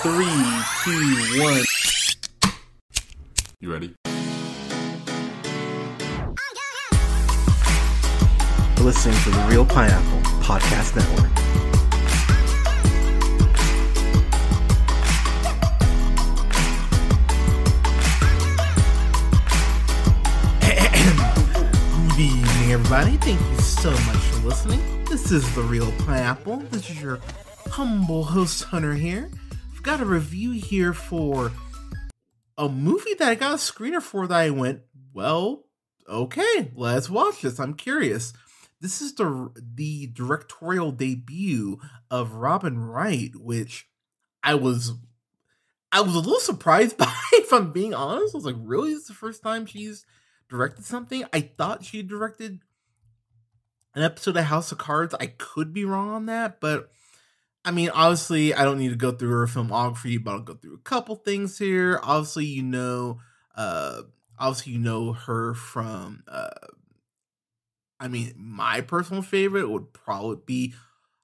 Three, two, one. You ready? You're listening to the Real Pineapple Podcast Network. Good evening, everybody. Thank you so much for listening. This is the Real Pineapple. This is your humble host, Hunter, here. I've got a review here for a movie that I got a screener for that I went, well, okay, let's watch this. I'm curious. This is the directorial debut of Robin Wright, which I was a little surprised by, if I'm being honest. I was like, really? This is the first time she's directed something? I thought she directed an episode of House of Cards. I could be wrong on that, but I mean, obviously, I don't need to go through her filmography, but I'll go through a couple things here. Obviously, you know her from, I mean, my personal favorite would probably be,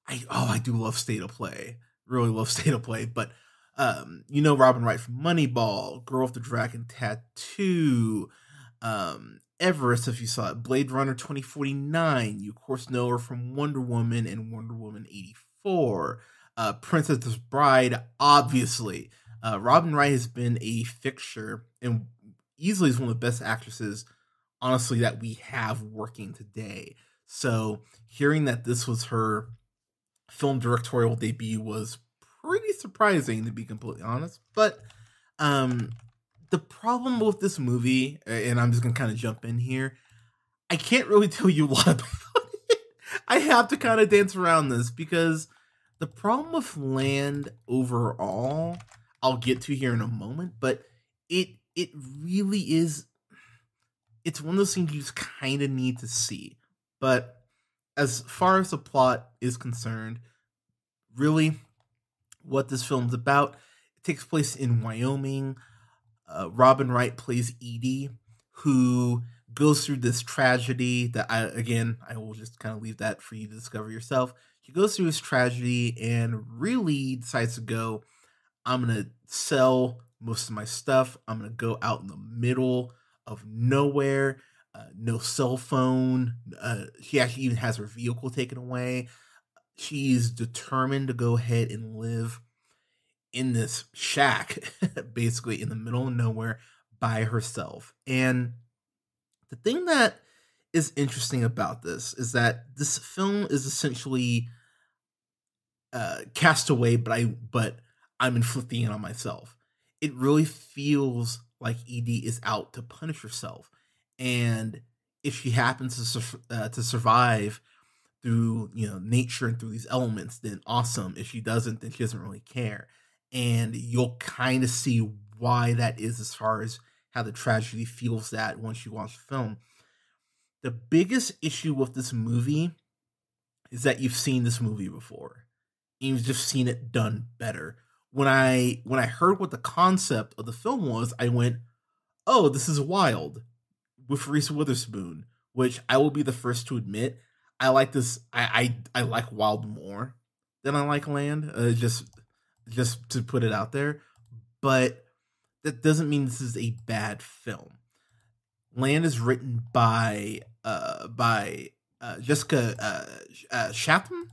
I do love State of Play. Really love State of Play, but, you know Robin Wright from Moneyball, Girl with the Dragon Tattoo, Everest, if you saw it, Blade Runner 2049. You, of course, know her from Wonder Woman and Wonder Woman 84. Princess Bride, obviously. Robin Wright has been a fixture and easily is one of the best actresses, honestly, that we have working today. So hearing that this was her film directorial debut was pretty surprising, to be completely honest. But the problem with this movie, and I'm just going to kind of jump in here, I can't really tell you a lot about it. I have to kind of dance around this because the problem with Land overall, I'll get to here in a moment, but it really is, it's one of those things you just kind of need to see. But as far as the plot is concerned, really what this film's about, it takes place in Wyoming. Robin Wright plays Edee, who goes through this tragedy that I will just kind of leave that for you to discover yourself. He goes through this tragedy and really decides to go, I'm going to sell most of my stuff. I'm going to go out in the middle of nowhere, no cell phone. She actually even has her vehicle taken away. She's determined to go ahead and live in this shack, basically in the middle of nowhere by herself. And the thing that is interesting about this is that this film is essentially Castaway, but I'm inflicting it on myself. It really feels like Edee is out to punish herself, and if she happens to survive through nature and through these elements, then awesome. If she doesn't, then she doesn't really care, and you'll kind of see why that is as far as how the tragedy feels that once you watch the film. The biggest issue with this movie is that you've seen this movie before. You've just seen it done better. When I heard what the concept of the film was, I went, oh, this is Wild with Reese Witherspoon, which I will be the first to admit, I like this. I like Wild more than I like Land, just to put it out there. But that doesn't mean this is a bad film. Land is written by Jessica Chatham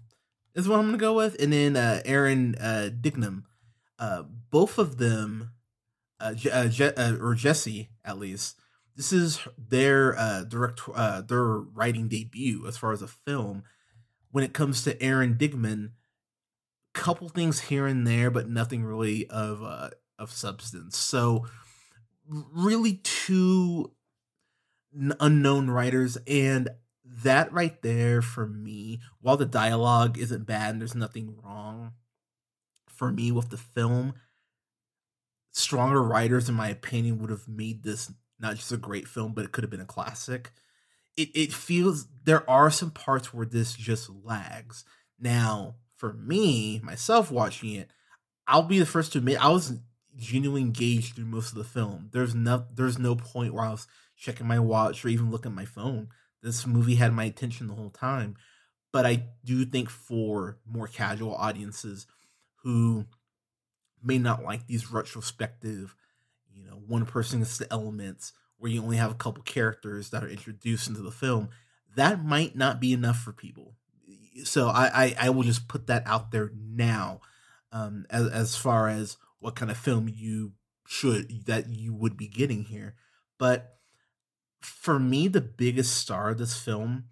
is what I'm going to go with. And then Aaron Dignam. Both of them, or Jesse at least, this is their their writing debut as far as a film. When it comes to Aaron Dignam, couple things here and there, but nothing really of substance. So really two unknown writers, and that right there for me, while the dialogue isn't bad and there's nothing wrong for me with the film, stronger writers, in my opinion, would have made this not just a great film, but it could have been a classic. It feels there are some parts where this just lags. Now, for me, myself watching it, I'll be the first to admit I was genuinely engaged through most of the film. There's no point where I was checking my watch or even looking at my phone. This movie had my attention the whole time. But I do think for more casual audiences who may not like these retrospective, one person gets the elements where you only have a couple characters that are introduced into the film. That might not be enough for people. So I will just put that out there now, as far as what kind of film you would be getting here. But for me, the biggest star of this film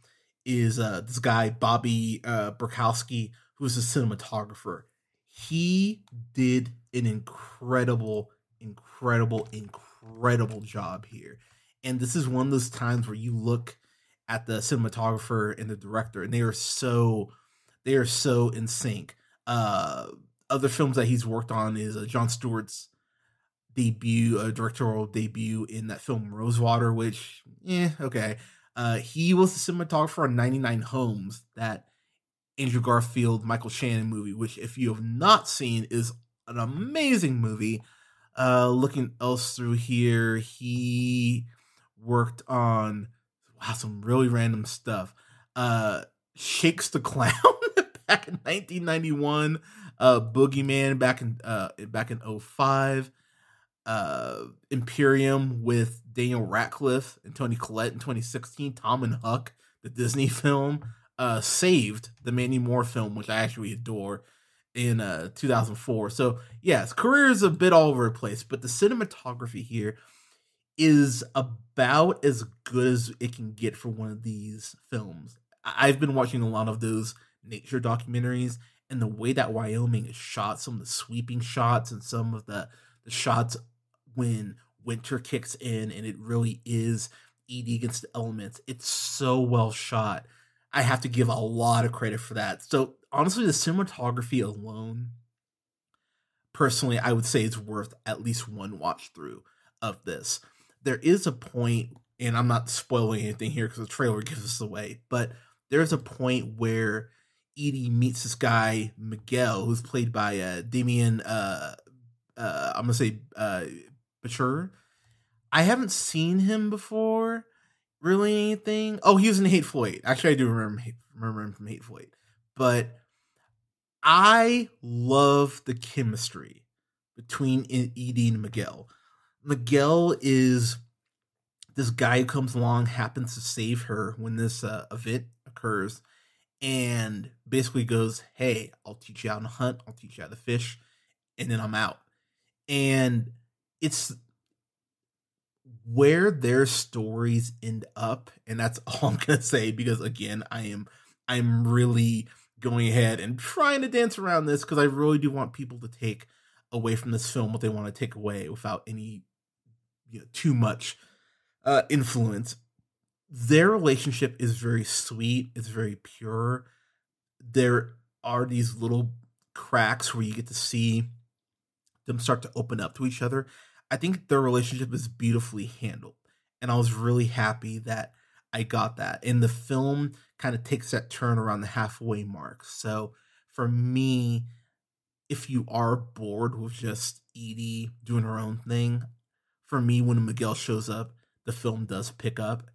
is this guy Bobby Burkowski, who's a cinematographer. He did an incredible job here, and this is one of those times where you look at the cinematographer and the director, and they are so in sync. Uh, Other films that he's worked on is John Stewart's debut, directorial debut in that film Rosewater, which, okay. He was the cinematographer on 99 Homes, that Andrew Garfield, Michael Shannon movie, which, if you have not seen, is an amazing movie. Looking else through here, he worked on, wow, some really random stuff. Shakes the Clown back in 1991. Boogeyman back in '05. Imperium with Daniel Radcliffe and Toni Collette in 2016. Tom and Huck, the Disney film. Saved, the Mandy Moore film, which I actually adore, in 2004. So yes, career is a bit all over the place, but the cinematography here is about as good as it can get for one of these films. I've been watching a lot of those nature documentaries, and the way that Wyoming is shot, some of the sweeping shots and some of the shots when winter kicks in and it really is Edee against the elements. It's so well shot. I have to give a lot of credit for that. So honestly, the cinematography alone, personally, I would say it's worth at least one watch through of this. There is a point, and I'm not spoiling anything here because the trailer gives us away, but there's a point where Edie meets this guy Miguel, who's played by Damien. I'm gonna say Mature. I haven't seen him before, really anything. Oh, he was in Hateful Eight. Actually, I do remember him from Hateful Eight. But I love the chemistry between Edie and Miguel. Miguel is this guy who comes along, happens to save her when this event occurs, and basically goes, "Hey, I'll teach you how to hunt. I'll teach you how to fish, and then I'm out." And it's where their stories end up, and that's all I'm gonna say, because again, I'm really going ahead and trying to dance around this, because I really do want people to take away from this film what they want to take away without any too much influence. Their relationship is very sweet, it's very pure. There are these little cracks where you get to see them start to open up to each other. I think their relationship is beautifully handled, and I was really happy that I got that. And the film kind of takes that turn around the halfway mark. So for me, if you are bored with just Edie doing her own thing, for me, when Miguel shows up, the film does pick up.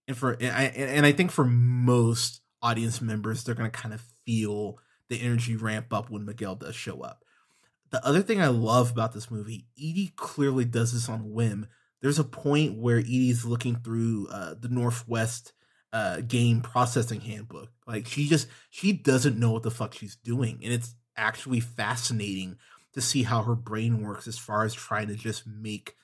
And I think for most audience members, they're going to kind of feel the energy ramp up when Miguel does show up. The other thing I love about this movie, Edie clearly does this on a whim. There's a point where Edie's looking through the Northwest game processing handbook. Like, she doesn't know what the fuck she's doing, and it's actually fascinating to see how her brain works as far as trying to just make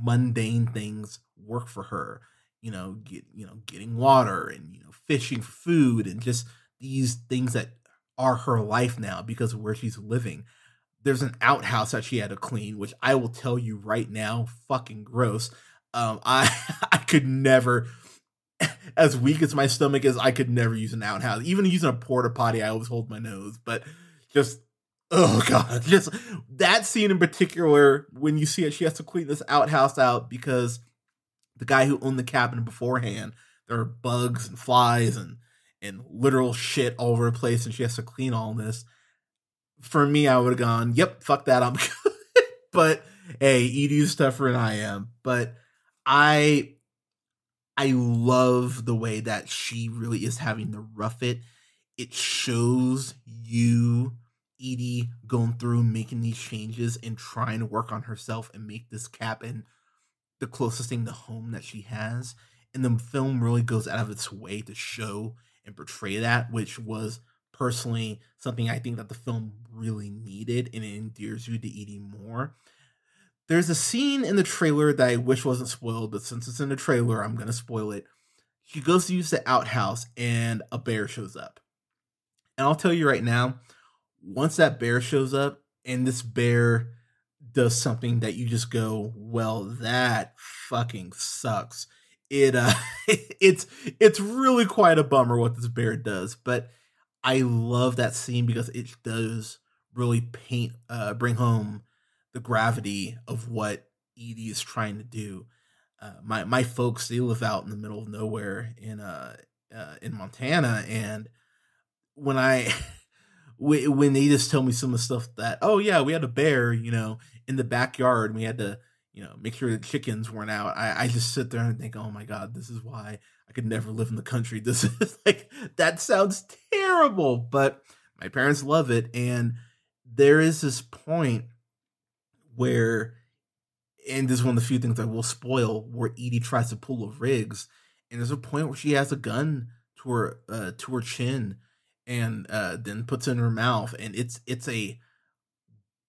mundane things work for her. Getting water and fishing for food, and just these things that are her life now because of where she's living. There's an outhouse that she had to clean, which I will tell you right now, fucking gross. I I could never, as weak as my stomach is, I could never use an outhouse. Even using a porta potty, I always hold my nose. But just, oh god, just that scene in particular, when you see it, she has to clean this outhouse out because the guy who owned the cabin beforehand, there are bugs and flies and literal shit all over the place, and she has to clean all this. For me, I would have gone, yep, fuck that, I'm good. But hey, Edie's tougher than I am. But I love the way that she really is having to rough it. It shows you Edie going through making these changes and trying to work on herself and make this cabin the closest thing to home that she has. And the film really goes out of its way to show and portray that, which was personally something I think that the film really needed, and it endears you to Edie more. There's a scene in the trailer that I wish wasn't spoiled, but since it's in the trailer, I'm gonna spoil it. She goes to use the outhouse and a bear shows up. And I'll tell you right now, once that bear shows up and this bear does something that you just go, well, that fucking sucks. It it's really quite a bummer what this bear does, but I love that scene because it does really bring home the gravity of what Edie is trying to do. My folks, they live out in the middle of nowhere in Montana, and when I when they just tell me some of the stuff that, oh yeah, we had a bear, in the backyard, and we had to, make sure the chickens weren't out. I just sit there and think, oh my god, this is why I could never live in the country. This is like, that sounds terrible, but my parents love it, and there is this point where, and this is one of the few things I will spoil, where Edie tries to pull a Riggs, and there's a point where she has a gun to her chin, and then puts it in her mouth, and it's a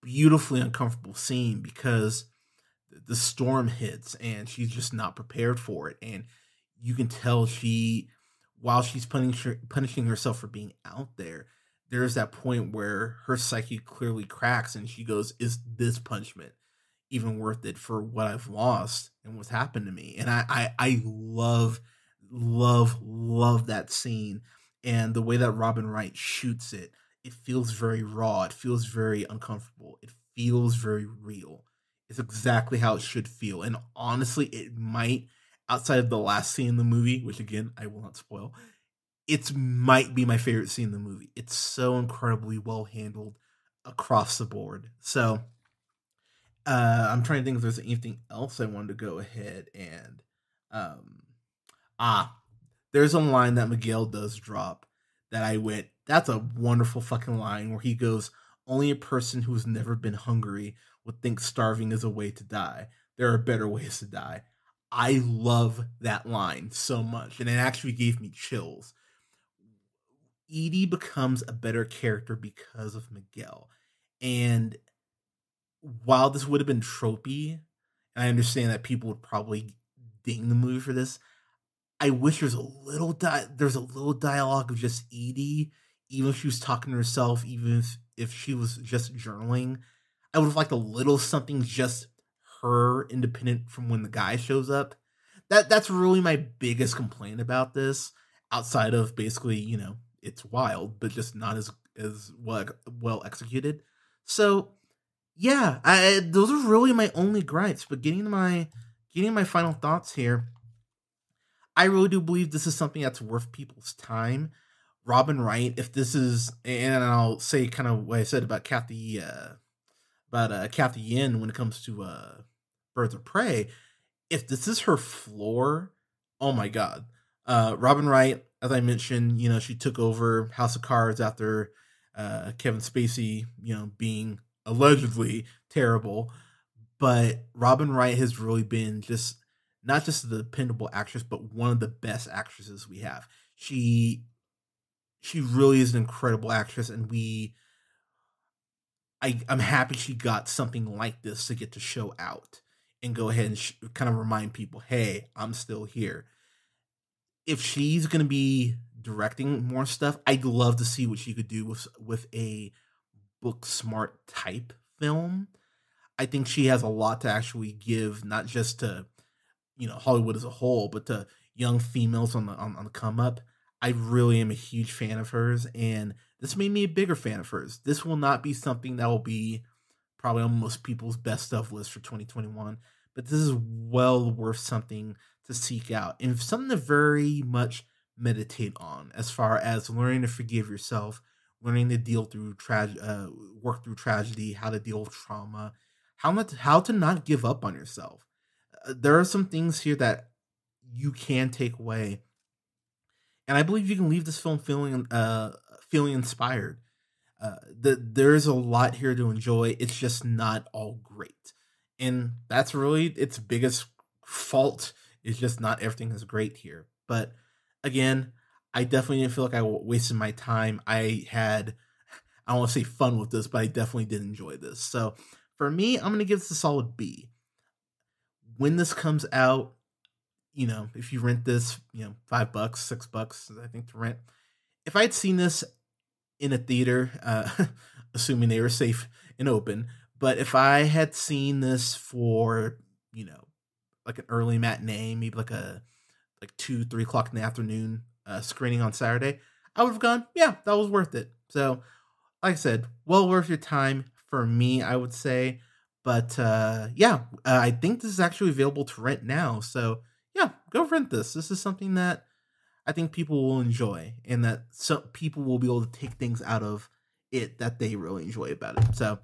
beautifully uncomfortable scene because the storm hits and she's just not prepared for it, and you can tell while she's punishing herself for being out there, there's that point where her psyche clearly cracks, and she goes, "Is this punishment even worth it for what I've lost and what's happened to me?" And I love, love, love that scene, and the way that Robin Wright shoots it. It feels very raw. It feels very uncomfortable. It feels very real. It's exactly how it should feel. And honestly, it might, outside of the last scene in the movie, which again I will not spoil, it might be my favorite scene in the movie. It's so incredibly well handled across the board. So I'm trying to think if there's anything else I wanted to go ahead and um ah there's a line that Miguel does drop that I went, that's a wonderful fucking line, where he goes, only a person who's never been hungry would think starving is a way to die. There are better ways to die. I love that line so much, and it actually gave me chills. Edie becomes a better character because of Miguel. And while this would have been tropey, and I understand that people would probably ding the movie for this, I wish there's a little dialogue of just Edie, even if she was talking to herself, even if she was just journaling. I would have liked a little something, just her independent from when the guy shows up. That's really my biggest complaint about this, outside of basically, it's wild, but just not as well executed. So yeah, those are really my only gripes. But getting to my final thoughts here, I really do believe this is something that's worth people's time. Robin Wright, if this is, and I'll say kind of what I said about Kathy Yin when it comes to Birds of Prey. If this is her floor, oh my god. Robin Wright, as I mentioned, she took over House of Cards after Kevin Spacey, being allegedly terrible. But Robin Wright has really been just not just a dependable actress, but one of the best actresses we have. She really is an incredible actress, and I'm happy she got something like this to get to show out and go ahead and kind of remind people, hey, I'm still here. If she's going to be directing more stuff, I'd love to see what she could do with a book smart type film. I think she has a lot to actually give, not just to Hollywood as a whole, but to young females on the come up. I really am a huge fan of hers, and this made me a bigger fan of hers. This will not be something that will be probably on most people's best of list for 2021, but this is well worth something to seek out and something to very much meditate on, as far as learning to forgive yourself, learning to work through tragedy, how to deal with trauma, how to not give up on yourself. There are some things here that you can take away, and I believe you can leave this film feeling inspired. There's a lot here to enjoy. It's just not all great, and that's really its biggest fault. Is just not everything is great here. But again, I definitely didn't feel like I wasted my time. I don't want to say fun with this, but I definitely did enjoy this. So for me, I'm gonna give this a solid B. When this comes out, if you rent this, $5, $6, I think to rent. If I had seen this in a theater, assuming they were safe and open, but if I had seen this for, you know, like an early matinee, maybe like 2, 3 o'clock in the afternoon screening on Saturday, I would have gone, yeah, that was worth it. So, like I said, well worth your time for me, I would say. But yeah, I think this is actually available to rent now. So yeah, go rent this. This is something that I think people will enjoy, and that some people will be able to take things out of it that they really enjoy about it. So,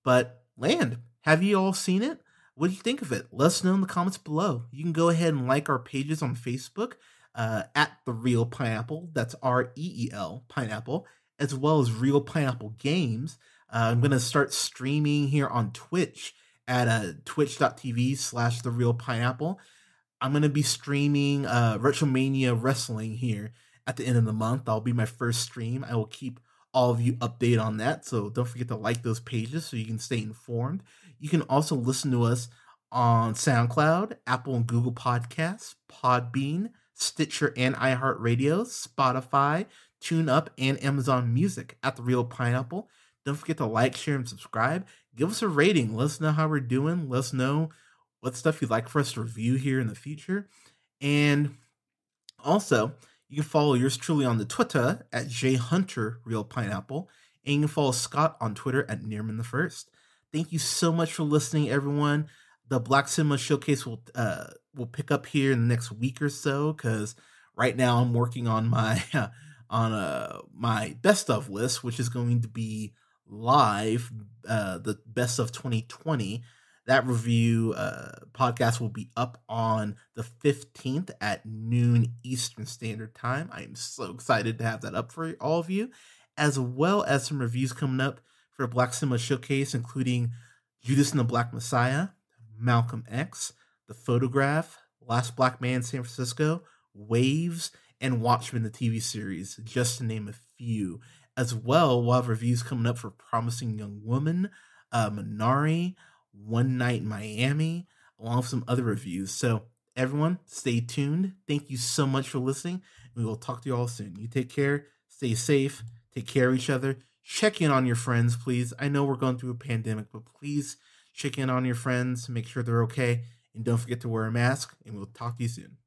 but Land, have you all seen it? What do you think of it? Let us know in the comments below. You can go ahead and like our pages on Facebook at The Real Pineapple. That's REEL Pineapple, as well as Real Pineapple Games. I'm going to start streaming here on Twitch at twitch.tv/The Real Pineapple. I'm gonna be streaming Retromania Wrestling here at the end of the month. That'll be my first stream. I will keep all of you updated on that. So don't forget to like those pages so you can stay informed. You can also listen to us on SoundCloud, Apple and Google Podcasts, Podbean, Stitcher and iHeartRadio, Spotify, TuneUp, and Amazon Music at The Real Pineapple. Don't forget to like, share, and subscribe. Give us a rating. Let us know how we're doing. Let us know what stuff you'd like for us to review here in the future. And also, you can follow yours truly on the Twitter at JHunterRealPineapple. And you can follow Scott on Twitter at Nearman the First. Thank you so much for listening, everyone. The Black Cinema Showcase will pick up here in the next week or so, because right now I'm working on my my best of list, which is going to be live, the best of 2020. That review podcast will be up on the 15th at noon Eastern Standard Time. I am so excited to have that up for all of you, as well as some reviews coming up for Black Cinema Showcase, including Judas and the Black Messiah, Malcolm X, The Photograph, Last Black Man in San Francisco, Waves, and Watchmen, the TV series, just to name a few. As well, we'll have reviews coming up for Promising Young Woman, Minari, One Night in Miami, along with some other reviews. So everyone, stay tuned. Thank you so much for listening. We will talk to you all soon. You take care, stay safe, take care of each other. Check in on your friends, please. I know we're going through a pandemic, but please check in on your friends, make sure they're okay, and don't forget to wear a mask, and we'll talk to you soon.